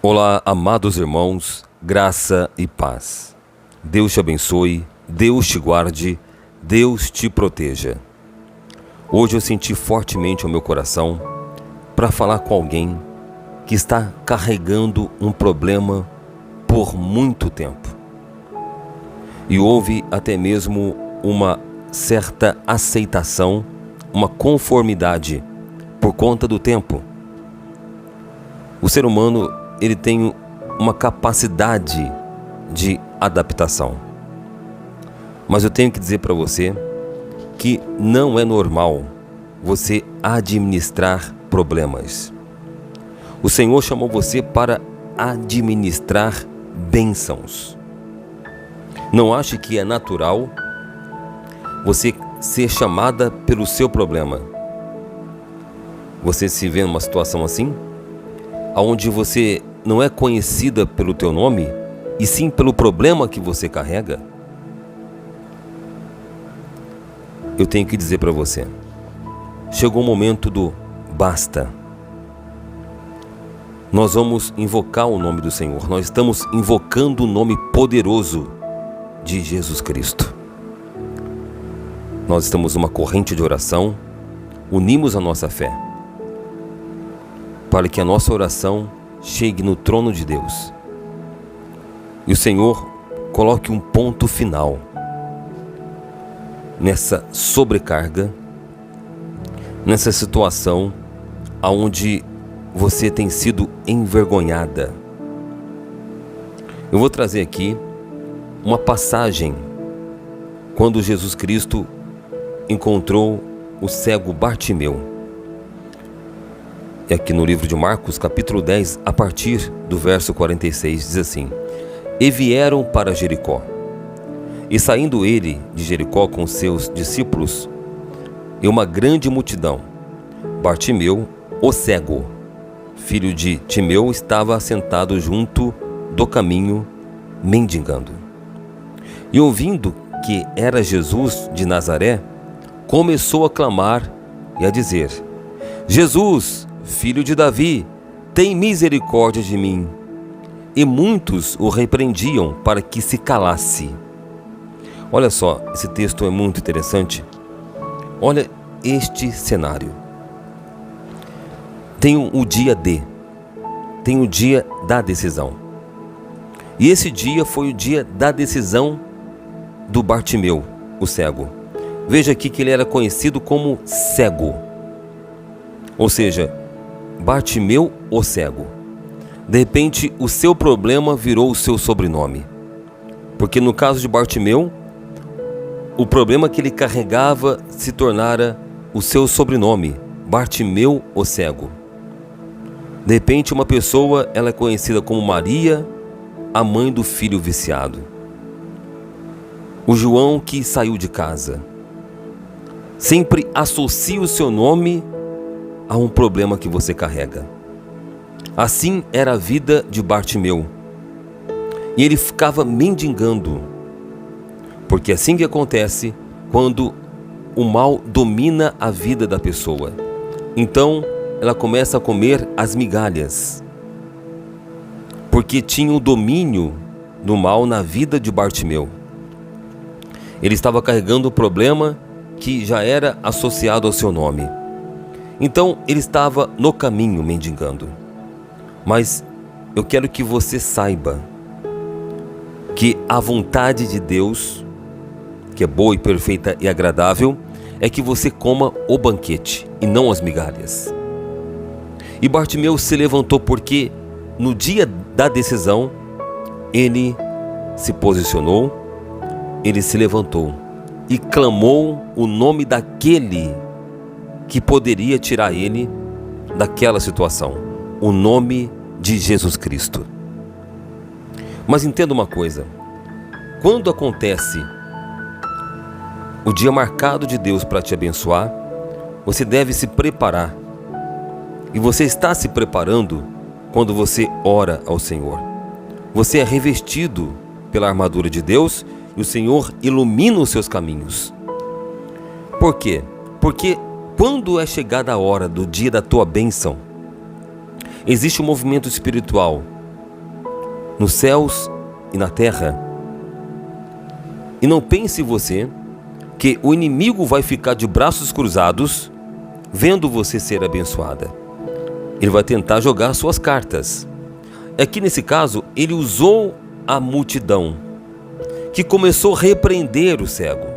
Olá, amados irmãos, graça e paz. Deus te abençoe, Deus te guarde, Deus te proteja. Hoje eu senti fortemente o meu coração para falar com alguém que está carregando um problema por muito tempo. E houve até mesmo uma certa aceitação, uma conformidade por conta do tempo. O ser humano, ele tem uma capacidade de adaptação. Mas eu tenho que dizer para você que não é normal você administrar problemas. O Senhor chamou você para administrar bênçãos. Não ache que é natural você ser chamada pelo seu problema. Você se vê numa situação assim, onde você não é conhecida pelo teu nome, e sim pelo problema que você carrega? Eu tenho que dizer para você, chegou o momento do basta. Nós vamos invocar o nome do Senhor, nós estamos invocando o nome poderoso de Jesus Cristo. Nós estamos numa corrente de oração, unimos a nossa fé, para que a nossa oração chegue no trono de Deus. E o Senhor coloque um ponto final nessa sobrecarga, nessa situação onde você tem sido envergonhada. Eu vou trazer aqui uma passagem quando Jesus Cristo encontrou o cego Bartimeu. Aqui no livro de Marcos, capítulo 10, a partir do verso 46, diz assim: E vieram para Jericó. E saindo ele de Jericó com seus discípulos e uma grande multidão, Bartimeu, o cego, filho de Timeu, estava assentado junto do caminho, mendigando. E ouvindo que era Jesus de Nazaré, começou a clamar e a dizer: Jesus, filho de Davi, tem misericórdia de mim. E muitos o repreendiam para que se calasse. Olha só, esse texto é muito interessante. Olha este cenário. Tem o dia D, tem o dia da decisão. E esse dia foi o dia da decisão do Bartimeu, o cego. Veja aqui que ele era conhecido como cego. Ou seja, Bartimeu, o cego. De repente, o seu problema virou o seu sobrenome. Porque no caso de Bartimeu, o problema que ele carregava se tornara o seu sobrenome, Bartimeu, o cego. De repente, uma pessoa, ela é conhecida como Maria, a mãe do filho viciado. O João que saiu de casa. Sempre associa o seu nome a um problema que você carrega. Assim era a vida de Bartimeu. E ele ficava mendigando. Porque é assim que acontece quando o mal domina a vida da pessoa. Então, ela começa a comer as migalhas. Porque tinha o domínio do mal na vida de Bartimeu. Ele estava carregando um problema que já era associado ao seu nome. Então, ele estava no caminho mendigando. Mas eu quero que você saiba que a vontade de Deus, que é boa e perfeita e agradável, é que você coma o banquete e não as migalhas. E Bartimeu se levantou porque no dia da decisão, ele se posicionou, ele se levantou e clamou o nome daquele que poderia tirar ele daquela situação, o nome de Jesus Cristo. Mas entenda uma coisa, quando acontece o dia marcado de Deus para te abençoar, você deve se preparar. E você está se preparando quando você ora ao Senhor. Você é revestido pela armadura de Deus e o Senhor ilumina os seus caminhos. Por quê? Porque quando é chegada a hora do dia da tua bênção, existe um movimento espiritual nos céus e na terra. E não pense você que o inimigo vai ficar de braços cruzados vendo você ser abençoada. Ele vai tentar jogar suas cartas. Aqui nesse caso, ele usou a multidão, que começou a repreender o cego,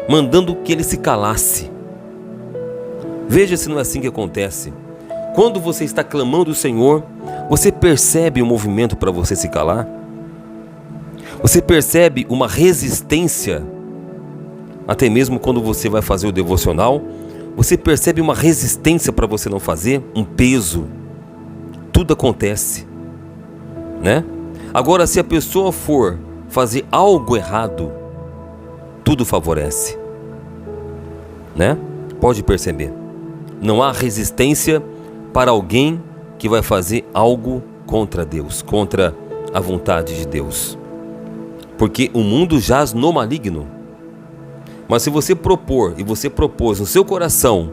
mandando que ele se calasse. Veja se não é assim que acontece. Quando você está clamando o Senhor, você percebe um movimento para você se calar? Você percebe uma resistência? Até mesmo quando você vai fazer o devocional, você percebe uma resistência para você não fazer? Um peso. Tudo acontece, né? Agora, se a pessoa for fazer algo errado, tudo favorece, né? Pode perceber. Não há resistência para alguém que vai fazer algo contra Deus, contra a vontade de Deus. Porque o mundo jaz no maligno. Mas se você propor, e você propôs no seu coração,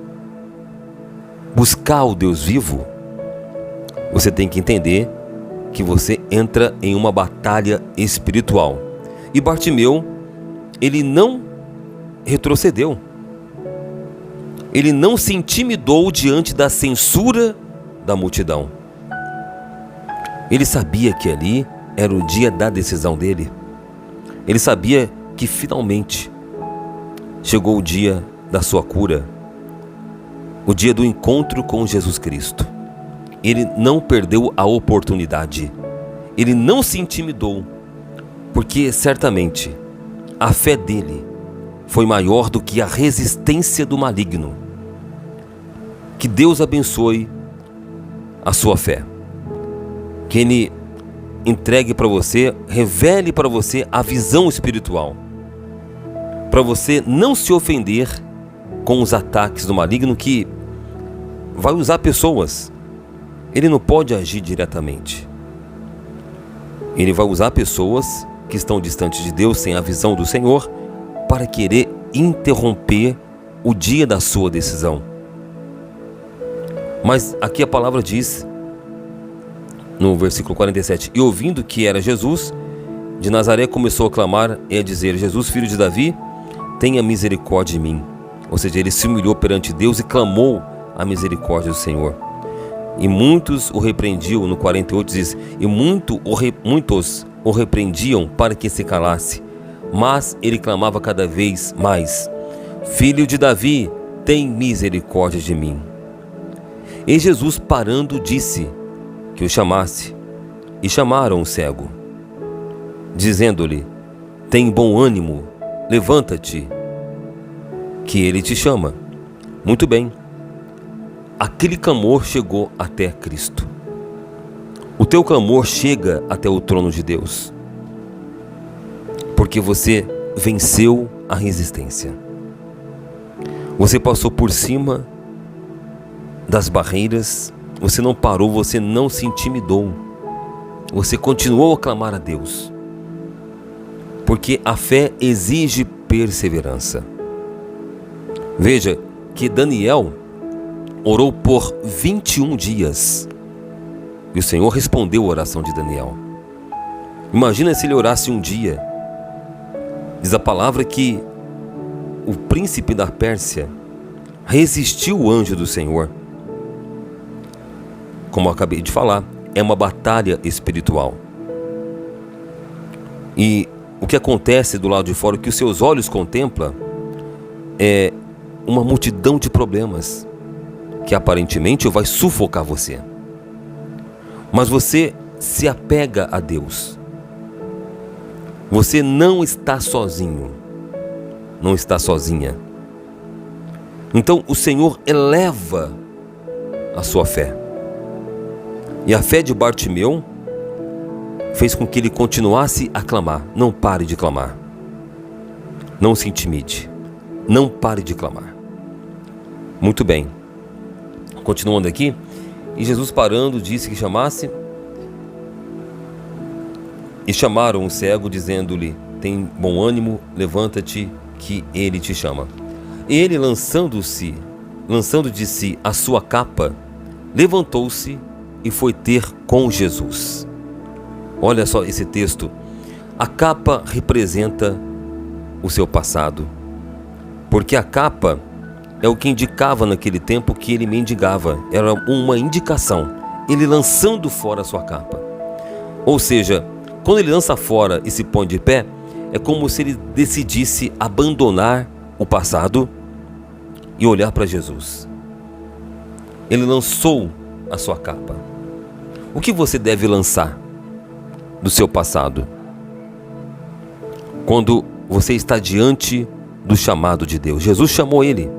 buscar o Deus vivo, você tem que entender que você entra em uma batalha espiritual. E Bartimeu, ele não retrocedeu. Ele não se intimidou diante da censura da multidão. Ele sabia que ali era o dia da decisão dele. Ele sabia que finalmente chegou o dia da sua cura, o dia do encontro com Jesus Cristo. Ele não perdeu a oportunidade. Ele não se intimidou, porque certamente a fé dele foi maior do que a resistência do maligno. Que Deus abençoe a sua fé. Que Ele entregue para você, revele para você a visão espiritual, para você não se ofender com os ataques do maligno, que vai usar pessoas. Ele não pode agir diretamente. Ele vai usar pessoas que estão distantes de Deus, sem a visão do Senhor, para querer interromper o dia da sua decisão. Mas aqui a palavra diz, no versículo 47, e ouvindo que era Jesus de Nazaré, começou a clamar e a dizer: Jesus, filho de Davi, tenha misericórdia de mim. Ou seja, ele se humilhou perante Deus e clamou a misericórdia do Senhor. E muitos o repreendiam, no 48 diz, e muitos o repreendiam para que se calasse. Mas ele clamava cada vez mais: Filho de Davi, tem misericórdia de mim. E Jesus, parando, disse que o chamasse. E chamaram o cego, dizendo-lhe: tem bom ânimo, levanta-te, que ele te chama. Muito bem. Aquele clamor chegou até Cristo. O teu clamor chega até o trono de Deus, porque você venceu a resistência. Você passou por cima das barreiras, você não parou, você não se intimidou. Você continuou a clamar a Deus, porque a fé exige perseverança. Veja que Daniel orou por 21 dias e o Senhor respondeu a oração de Daniel. Imagina se ele orasse um dia. Diz a palavra que o príncipe da Pérsia resistiu o anjo do Senhor. Como eu acabei de falar, é uma batalha espiritual. E o que acontece do lado de fora, o que os seus olhos contemplam, é uma multidão de problemas que aparentemente vai sufocar você. Mas você se apega a Deus. Você não está sozinho, não está sozinha. Então o Senhor eleva a sua fé. E a fé de Bartimeu fez com que ele continuasse a clamar. Não pare de clamar. Não se intimide. Não pare de clamar. Muito bem. Continuando aqui. E Jesus, parando, disse que chamasse. E chamaram o cego, dizendo-lhe: tem bom ânimo, levanta-te, que ele te chama. E ele, lançando de si a sua capa, levantou-se e foi ter com Jesus. Olha só esse texto. A capa representa o seu passado, porque a capa é o que indicava naquele tempo que ele mendigava. Era uma indicação, ele lançando fora a sua capa. Ou seja, quando ele lança fora e se põe de pé, é como se ele decidisse abandonar o passado e olhar para Jesus. Ele lançou a sua capa. O que você deve lançar do seu passado quando você está diante do chamado de Deus? Jesus chamou ele.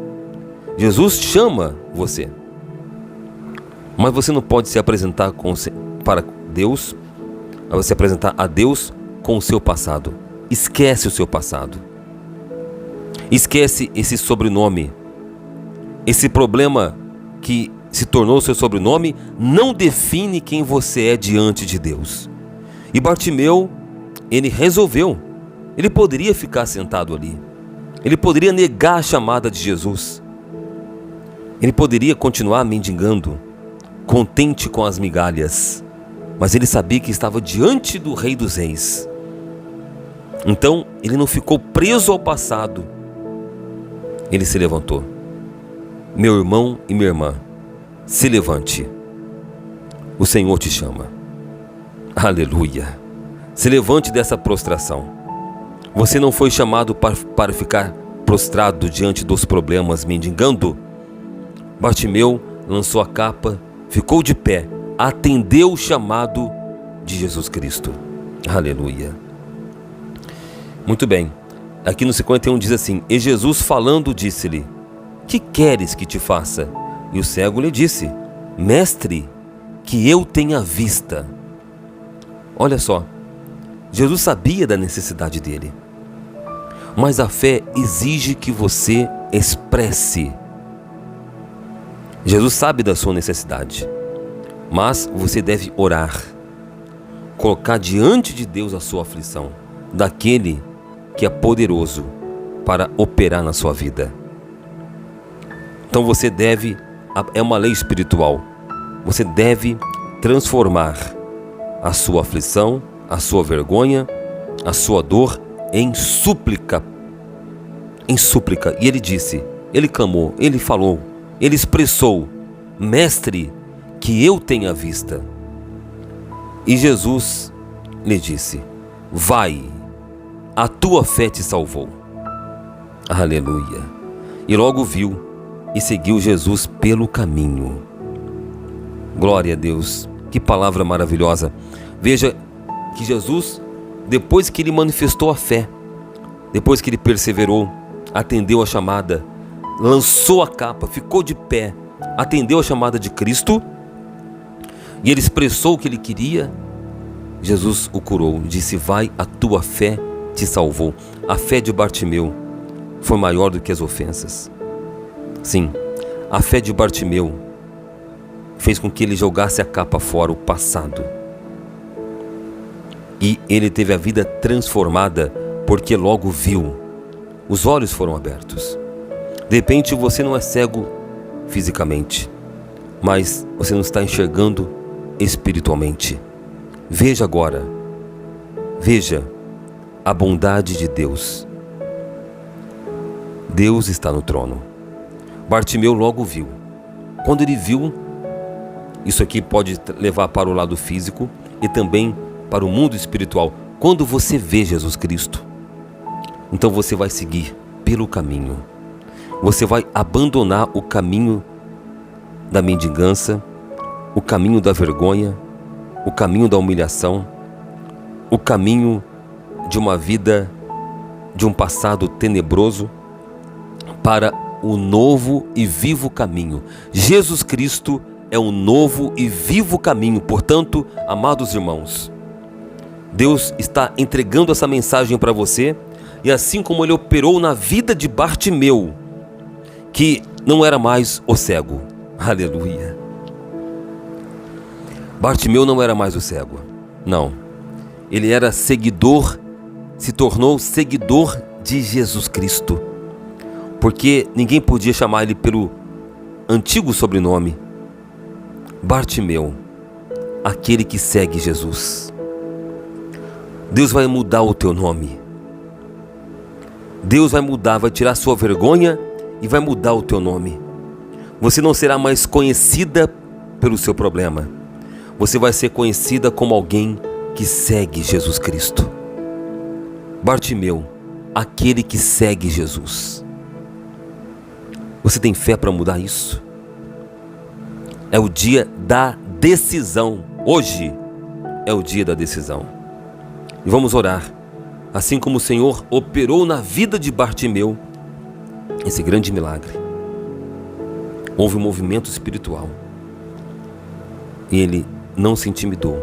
Jesus chama você. Mas você não pode se apresentar para Deus, se apresentar a Deus com o seu passado. Esquece o seu passado. Esquece esse sobrenome. Esse problema que se tornou seu sobrenome não define quem você é diante de Deus. E Bartimeu, ele resolveu. Ele poderia ficar sentado ali. Ele poderia negar a chamada de Jesus. Ele poderia continuar mendigando, contente com as migalhas. Mas ele sabia que estava diante do Rei dos Reis. Então, ele não ficou preso ao passado. Ele se levantou. Meu irmão e minha irmã, se levante. O Senhor te chama. Aleluia. Se levante dessa prostração. Você não foi chamado para ficar prostrado diante dos problemas, mendigando. Bartimeu lançou a capa, ficou de pé, atendeu o chamado de Jesus Cristo. Aleluia. Muito bem. Aqui no 51 diz assim: E Jesus falando disse-lhe: Que queres que te faça? E o cego lhe disse: Mestre, que eu tenha vista. Olha só, Jesus sabia da necessidade dele. Mas a fé exige que você expresse. Jesus sabe da sua necessidade, mas você deve orar, colocar diante de Deus a sua aflição, daquele que é poderoso para operar na sua vida. Então você deve, é uma lei espiritual, você deve transformar a sua aflição, a sua vergonha, a sua dor em súplica. Em súplica. E ele disse, ele clamou, ele falou, ele expressou: Mestre, que eu tenha vista. E Jesus lhe disse: Vai, a tua fé te salvou. Aleluia. E logo viu e seguiu Jesus pelo caminho. Glória a Deus. Que palavra maravilhosa. Veja que Jesus, depois que ele manifestou a fé, depois que ele perseverou, atendeu a chamada, lançou a capa, ficou de pé, atendeu a chamada de Cristo, e ele expressou o que ele queria, Jesus o curou, disse: Vai, a tua fé te salvou. A fé de Bartimeu foi maior do que as ofensas. Sim, a fé de Bartimeu fez com que ele jogasse a capa fora, o passado. E ele teve a vida transformada, porque logo viu. Os olhos foram abertos. De repente você não é cego fisicamente, mas você não está enxergando espiritualmente. Veja agora. Veja a bondade de Deus. Deus está no trono. Bartimeu logo viu. Quando ele viu, isso aqui pode levar para o lado físico e também para o mundo espiritual. Quando você vê Jesus Cristo, então você vai seguir pelo caminho. Você vai abandonar o caminho da mendigância, o caminho da vergonha, o caminho da humilhação, o caminho de uma vida, de um passado tenebroso, para o novo e vivo caminho. Jesus Cristo é um novo e vivo caminho. Portanto, amados irmãos, Deus está entregando essa mensagem para você, e assim como ele operou na vida de Bartimeu, que não era mais o cego. Aleluia. Bartimeu não era mais o cego. Não. Ele era seguidor, se tornou seguidor de Jesus Cristo. Porque ninguém podia chamar ele pelo antigo sobrenome. Bartimeu, aquele que segue Jesus. Deus vai mudar o teu nome. Deus vai mudar, vai tirar sua vergonha e vai mudar o teu nome. Você não será mais conhecida pelo seu problema. Você vai ser conhecida como alguém que segue Jesus Cristo. Bartimeu, aquele que segue Jesus. Você tem fé para mudar isso? É o dia da decisão. Hoje é o dia da decisão. E vamos orar. Assim como o Senhor operou na vida de Bartimeu esse grande milagre. Houve um movimento espiritual. E ele não se intimidou.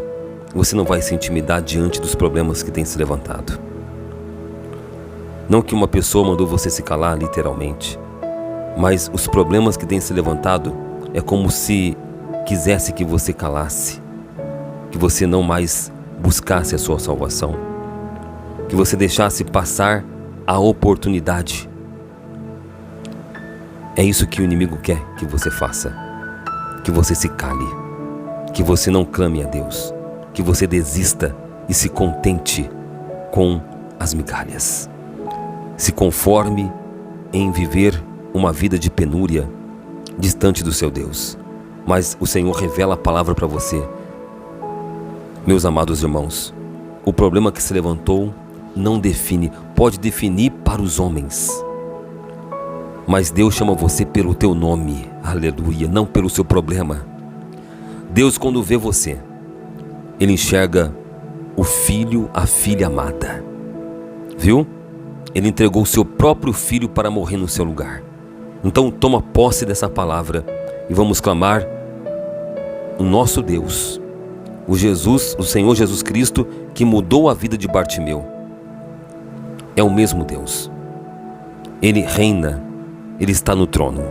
Você não vai se intimidar diante dos problemas que têm se levantado. Não que uma pessoa mandou você se calar literalmente, mas os problemas que têm se levantado é como se quisesse que você calasse, que você não mais buscasse a sua salvação, que você deixasse passar a oportunidade. É isso que o inimigo quer que você faça, que você se cale, que você não clame a Deus, que você desista e se contente com as migalhas. Se conforme em viver uma vida de penúria, distante do seu Deus. Mas o Senhor revela a palavra para você. Meus amados irmãos, o problema que se levantou não define, pode definir para os homens. Mas Deus chama você pelo teu nome, aleluia, não pelo seu problema. Deus, quando vê você, Ele enxerga o filho, a filha amada. Viu? Ele entregou o seu próprio filho para morrer no seu lugar. Então toma posse dessa palavra e vamos clamar o nosso Deus, o Senhor Jesus Cristo, que mudou a vida de Bartimeu. É o mesmo Deus. Ele reina, Ele está no trono.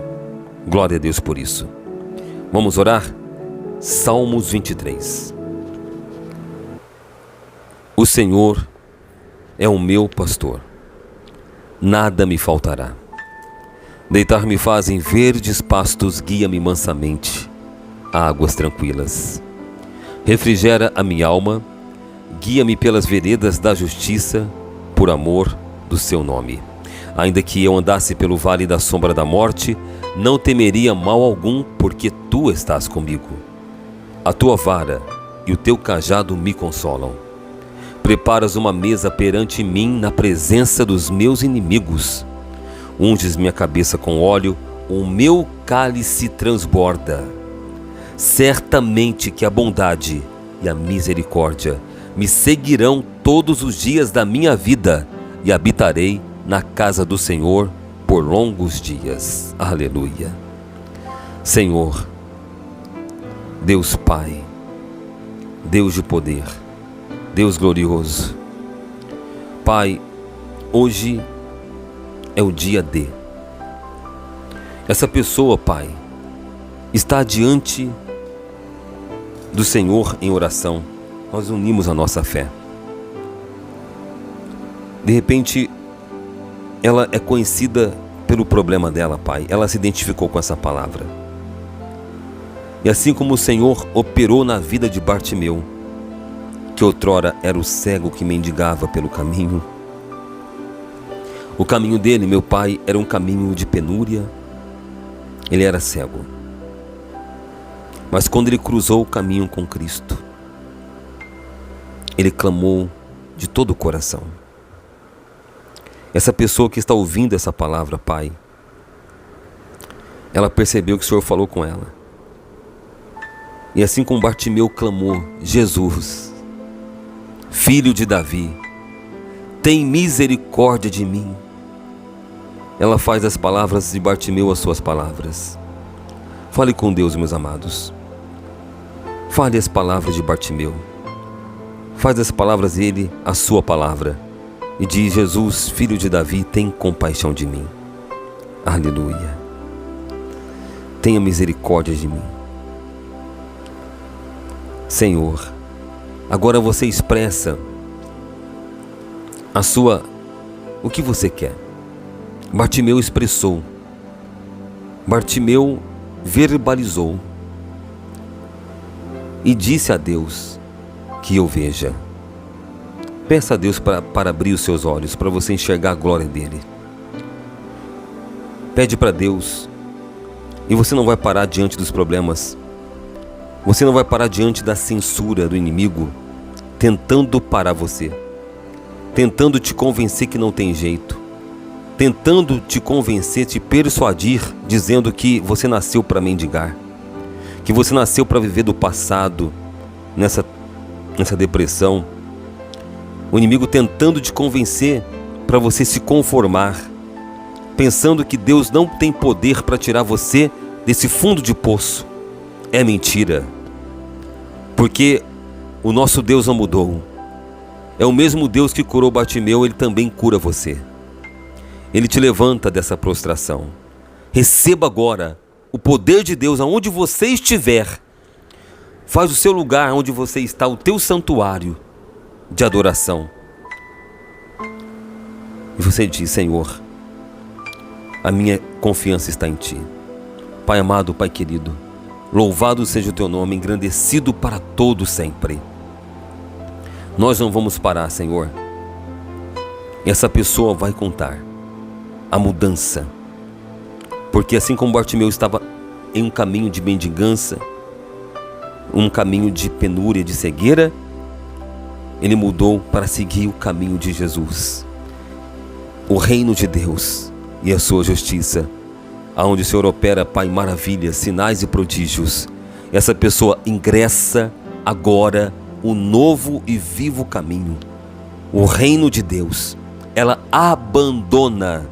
Glória a Deus por isso. Vamos orar? Salmos 23. O Senhor é o meu pastor, nada me faltará. Deitar-me faz em verdes pastos, guia-me mansamente a águas tranquilas. Refrigera a minha alma, guia-me pelas veredas da justiça, por amor do seu nome. Ainda que eu andasse pelo vale da sombra da morte, não temeria mal algum, porque tu estás comigo. A tua vara e o teu cajado me consolam. Preparas uma mesa perante mim na presença dos meus inimigos. Unges minha cabeça com óleo, o meu cálice transborda. Certamente que a bondade e a misericórdia me seguirão todos os dias da minha vida e habitarei na casa do Senhor por longos dias. Aleluia. Senhor, Deus Pai, Deus de poder, Deus glorioso. Pai, hoje é o dia D. Essa pessoa, Pai, está diante do Senhor em oração. Nós unimos a nossa fé. De repente, ela é conhecida pelo problema dela, Pai. Ela se identificou com essa palavra. E assim como o Senhor operou na vida de Bartimeu, que outrora era o cego que mendigava pelo caminho, o caminho dele, meu Pai, era um caminho de penúria. Ele era cego. Mas quando ele cruzou o caminho com Cristo, ele clamou de todo o coração. Essa pessoa que está ouvindo essa palavra, Pai, ela percebeu que o Senhor falou com ela. E assim como Bartimeu clamou: Jesus, Filho de Davi, tem misericórdia de mim. Ela faz as palavras de Bartimeu as suas palavras. Fale com Deus, meus amados. Fale as palavras de Bartimeu. Faz as palavras dele a sua palavra. E diz: Jesus, Filho de Davi, tem compaixão de mim. Aleluia. Tenha misericórdia de mim. Senhor, agora você expressa o que você quer. Bartimeu expressou. Bartimeu verbalizou e disse a Deus: que eu veja. Peça a Deus para abrir os seus olhos, para você enxergar a glória dele. Pede para Deus. E você não vai parar diante dos problemas. Você não vai parar diante da censura do inimigo, tentando parar você, tentando te convencer que não tem jeito, tentando te convencer, te persuadir, dizendo que você nasceu para mendigar, que você nasceu para viver do passado, nessa depressão. O inimigo tentando te convencer para você se conformar, pensando que Deus não tem poder para tirar você desse fundo de poço. É mentira, porque o nosso Deus não mudou. É o mesmo Deus que curou Bartimeu, ele também cura você. Ele te levanta dessa prostração. Receba agora o poder de Deus aonde você estiver. Faz o seu lugar onde você está, o teu santuário de adoração. E você diz: Senhor, a minha confiança está em Ti. Pai amado, Pai querido, louvado seja o Teu nome, engrandecido para todo sempre. Nós não vamos parar, Senhor. Essa pessoa vai contar a mudança. Porque assim como Bartimeu estava em um caminho de mendigança, um caminho de penúria, de cegueira, ele mudou para seguir o caminho de Jesus, o reino de Deus e a sua justiça, aonde o Senhor opera, Pai, maravilhas, sinais e prodígios. Essa pessoa ingressa agora o novo e vivo caminho, o reino de Deus. Ela abandona,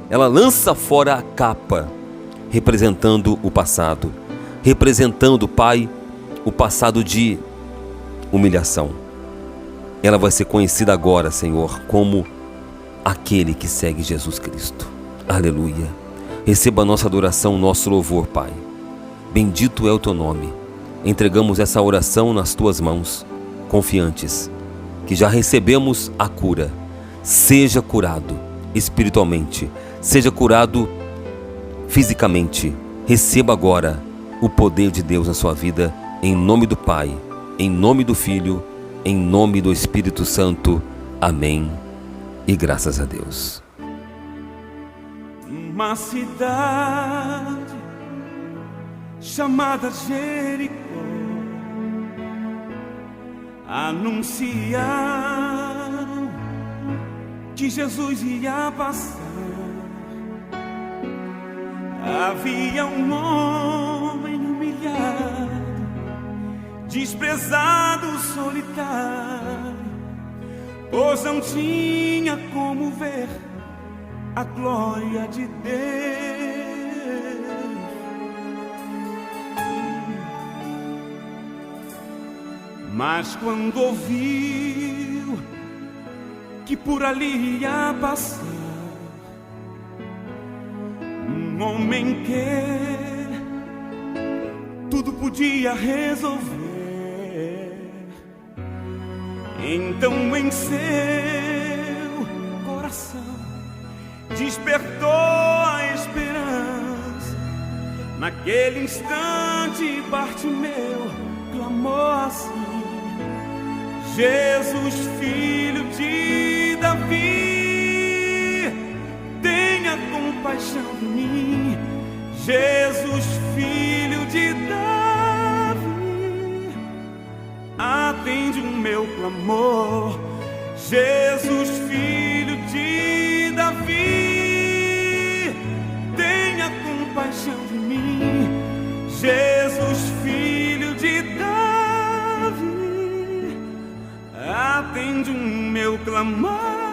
ela lança fora a capa, representando o passado, representando, Pai, o passado de humilhação. Ela vai ser conhecida agora, Senhor, como aquele que segue Jesus Cristo. Aleluia. Receba a nossa adoração, nosso louvor, Pai. Bendito é o Teu nome. Entregamos essa oração nas Tuas mãos, confiantes que já recebemos a cura. Seja curado espiritualmente, seja curado fisicamente. Receba agora o poder de Deus na sua vida, em nome do Pai, em nome do Filho, em nome do Espírito Santo. Amém. E graças a Deus. Uma cidade chamada Jericó anunciaram que Jesus ia passar. Havia um homem humilhado, desprezado, solitário, pois não tinha como ver a glória de Deus. Mas quando ouviu que por ali ia passar um homem que tudo podia resolver, então em seu coração despertou a esperança. Naquele instante Bartimeu clamou assim: Jesus, filho de Davi, tenha compaixão de mim. Jesus, filho de Davi, atende o meu clamor. Jesus, filho de Davi, tenha compaixão de mim. Jesus, filho de Davi, atende o meu clamor.